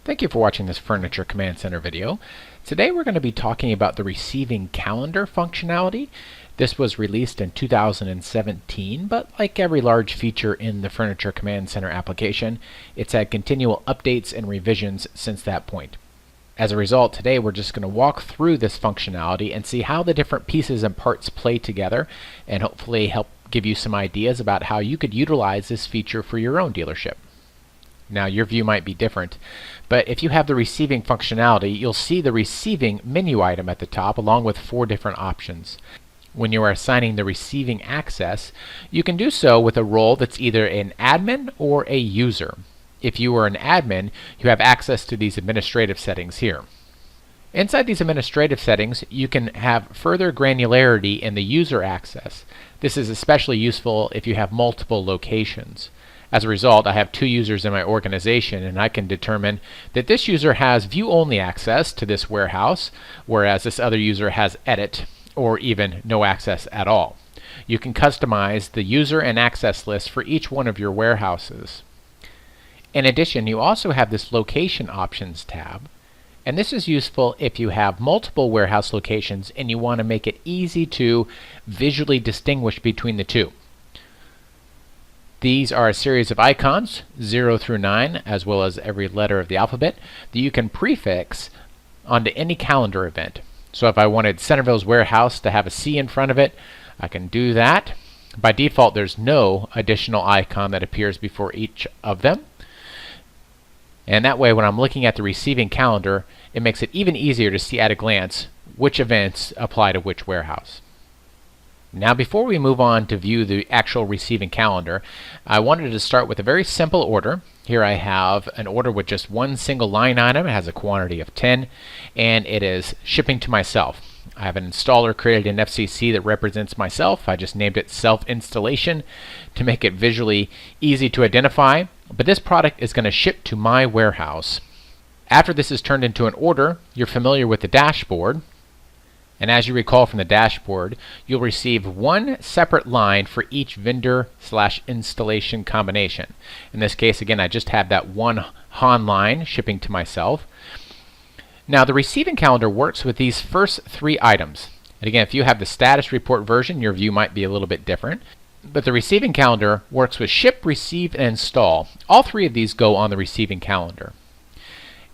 Thank you for watching this Furniture Command Center video. Today we're going to be talking about the receiving calendar functionality. This was released in 2017, but like every large feature in the Furniture Command Center application, it's had continual updates and revisions since that point. As a result, today we're just going to walk through this functionality and see how the different pieces and parts play together and hopefully help give you some ideas about how you could utilize this feature for your own dealership. Now, your view might be different, but if you have the receiving functionality, you'll see the receiving menu item at the top along with 4 different options. When you are assigning the receiving access, you can do so with a role that's either an admin or a user. If you are an admin, you have access to these administrative settings here. Inside these administrative settings, you can have further granularity in the user access. This is especially useful if you have multiple locations. As a result, I have 2 users in my organization, and I can determine that this user has view-only access to this warehouse, whereas this other user has edit or even no access at all. You can customize the user and access list for each one of your warehouses. In addition, you also have this Location Options tab, and this is useful if you have multiple warehouse locations and you want to make it easy to visually distinguish between the two. These are a series of icons, 0 through 9, as well as every letter of the alphabet, that you can prefix onto any calendar event. So if I wanted Centerville's warehouse to have a C in front of it, I can do that. By default, there's no additional icon that appears before each of them. And that way, when I'm looking at the receiving calendar, it makes it even easier to see at a glance which events apply to which warehouse. Now, before we move on to view the actual receiving calendar, I wanted to start with a very simple order. Here I have an order with just one single line item. It has a quantity of 10, and it is shipping to myself. I have an installer created in FCC that represents myself. I just named it Self-Installation to make it visually easy to identify. But this product is going to ship to my warehouse. After this is turned into an order, you're familiar with the dashboard. And as you recall from the dashboard, you'll receive one separate line for each vendor/installation combination. In this case, again, I just have that one HON line shipping to myself. Now, the receiving calendar works with these first 3 items. And again, if you have the status report version, your view might be a little bit different. But the receiving calendar works with ship, receive, and install. All 3 of these go on the receiving calendar.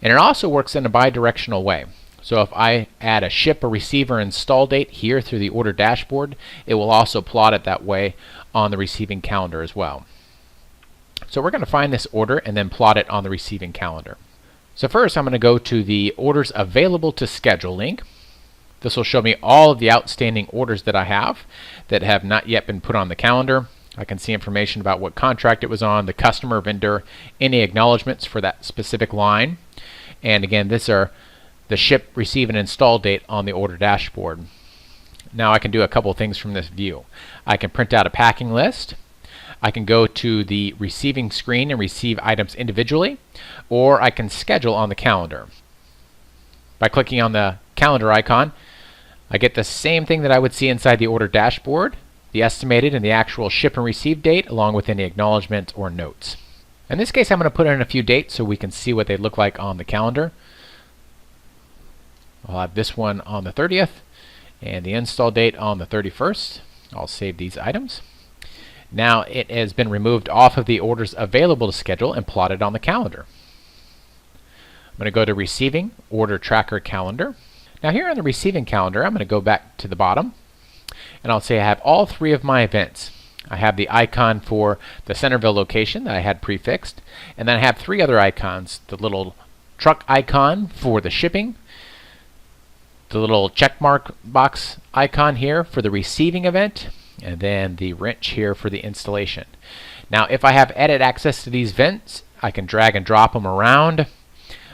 And it also works in a bidirectional way. So if I add a ship or receive or install date here through the order dashboard, it will also plot it that way on the receiving calendar as well. So we're going to find this order and then plot it on the receiving calendar. So first I'm going to go to the orders available to schedule link. This will show me all of the outstanding orders that I have that have not yet been put on the calendar. I can see information about what contract it was on, the customer, vendor, any acknowledgments for that specific line. And again, these are the ship, receive, and install date on the order dashboard. Now I can do a couple things from this view. I can print out a packing list. I can go to the receiving screen and receive items individually, or I can schedule on the calendar. By clicking on the calendar icon, I get the same thing that I would see inside the order dashboard, the estimated and the actual ship and receive date, along with any acknowledgments or notes. In this case, I'm going to put in a few dates so we can see what they look like on the calendar. I'll have this one on the 30th and the install date on the 31st. I'll save these items. Now it has been removed off of the orders available to schedule and plotted on the calendar. I'm going to go to Receiving, Order Tracker Calendar. Now here on the Receiving Calendar, I'm going to go back to the bottom and I'll say I have all 3 of my events. I have the icon for the Centerville location that I had prefixed, and then I have 3 other icons. The little truck icon for the shipping, the little checkmark box icon here for the receiving event, and then the wrench here for the installation. Now if I have edit access to these events, I can drag and drop them around.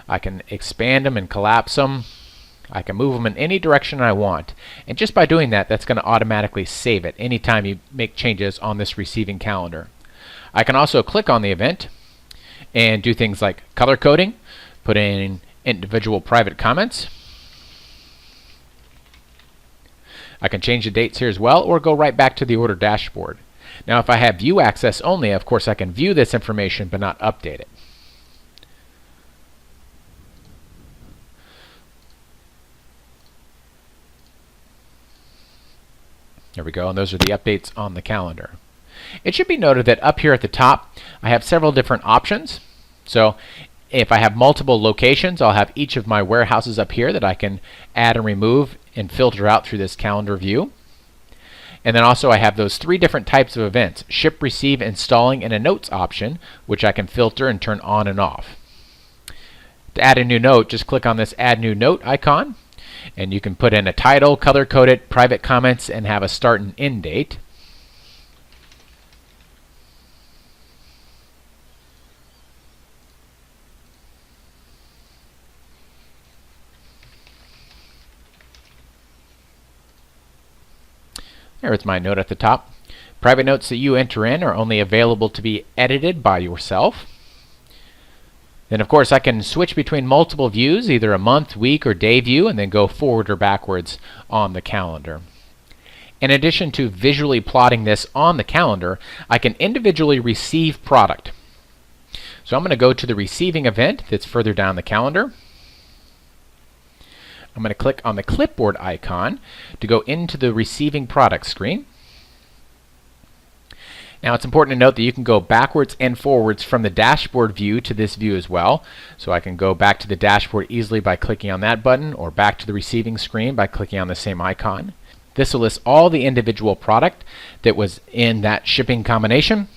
I can expand them and collapse them. I can move them in any direction I want. And just by doing that, that's going to automatically save it anytime you make changes on this receiving calendar. I can also click on the event and do things like color coding, put in individual private comments. I can change the dates here as well, or go right back to the order dashboard. Now if I have view access only, of course I can view this information but not update it. There we go, and those are the updates on the calendar. It should be noted that up here at the top, I have several different options. So if I have multiple locations, I'll have each of my warehouses up here that I can add and remove and filter out through this calendar view. And then also I have those 3 different types of events: ship, receive, installing, and a notes option, which I can filter and turn on and off. To add a new note, just click on this Add New Note icon, and you can put in a title, color-code it, private comments, and have a start and end date. There's my note at the top. Private notes that you enter in are only available to be edited by yourself. Then of course I can switch between multiple views, either a month, week, or day view, and then go forward or backwards on the calendar. In addition to visually plotting this on the calendar, I can individually receive product. So I'm going to go to the receiving event that's further down the calendar. I'm going to click on the clipboard icon to go into the receiving product screen. Now it's important to note that you can go backwards and forwards from the dashboard view to this view as well. So I can go back to the dashboard easily by clicking on that button, or back to the receiving screen by clicking on the same icon. This will list all the individual product that was in that shipping combination.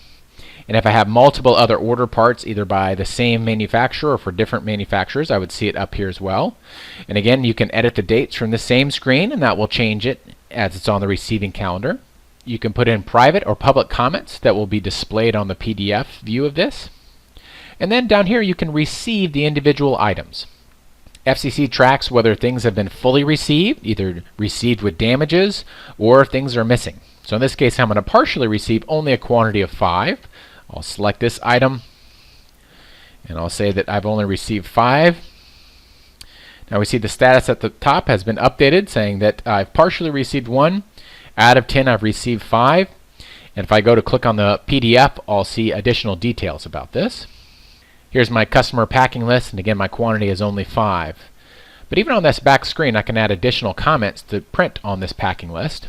And if I have multiple other order parts, either by the same manufacturer or for different manufacturers, I would see it up here as well. And again, you can edit the dates from the same screen, and that will change it as it's on the receiving calendar. You can put in private or public comments that will be displayed on the PDF view of this. And then down here you can receive the individual items. FCC tracks whether things have been fully received, either received with damages, or if things are missing. So in this case, I'm going to partially receive only a quantity of 5. I'll select this item, and I'll say that I've only received 5. Now we see the status at the top has been updated, saying that I've partially received 1. Out of 10, I've received 5. And if I go to click on the PDF, I'll see additional details about this. Here's my customer packing list, and again, my quantity is only 5. But even on this back screen, I can add additional comments to print on this packing list.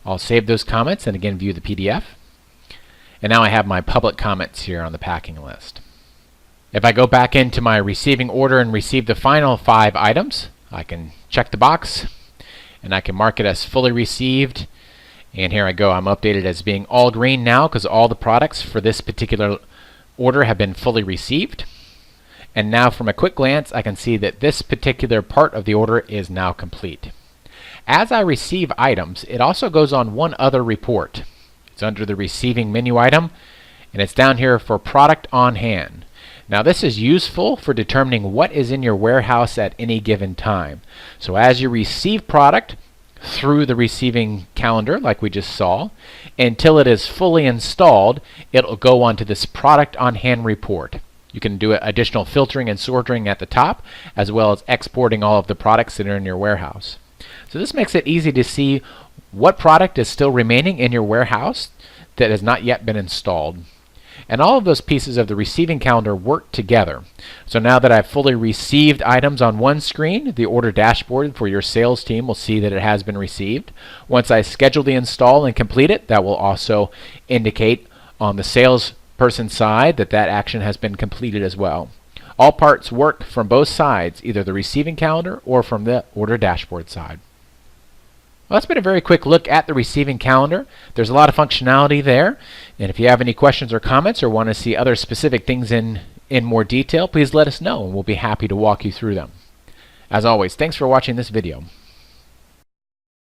I'll save those comments and again view the PDF. And now I have my public comments here on the packing list. If I go back into my receiving order and receive the final 5 items, I can check the box and I can mark it as fully received. And here I go. I'm updated as being all green now because all the products for this particular order have been fully received. And now from a quick glance, I can see that this particular part of the order is now complete. As I receive items, it also goes on one other report. It's under the receiving menu item, and it's down here for product on hand. Now this is useful for determining what is in your warehouse at any given time. So as you receive product through the receiving calendar, like we just saw, until it is fully installed, it'll go onto this product on hand report. You can do additional filtering and sorting at the top, as well as exporting all of the products that are in your warehouse. So this makes it easy to see what product is still remaining in your warehouse that has not yet been installed. And all of those pieces of the receiving calendar work together. So now that I've fully received items on one screen, the order dashboard for your sales team will see that it has been received. Once I schedule the install and complete it, that will also indicate on the salesperson side that that action has been completed as well. All parts work from both sides, either the receiving calendar or from the order dashboard side. Well, that's been a very quick look at the receiving calendar. There's a lot of functionality there, and if you have any questions or comments or want to see other specific things in more detail, please let us know and we'll be happy to walk you through them. As always, thanks for watching this video.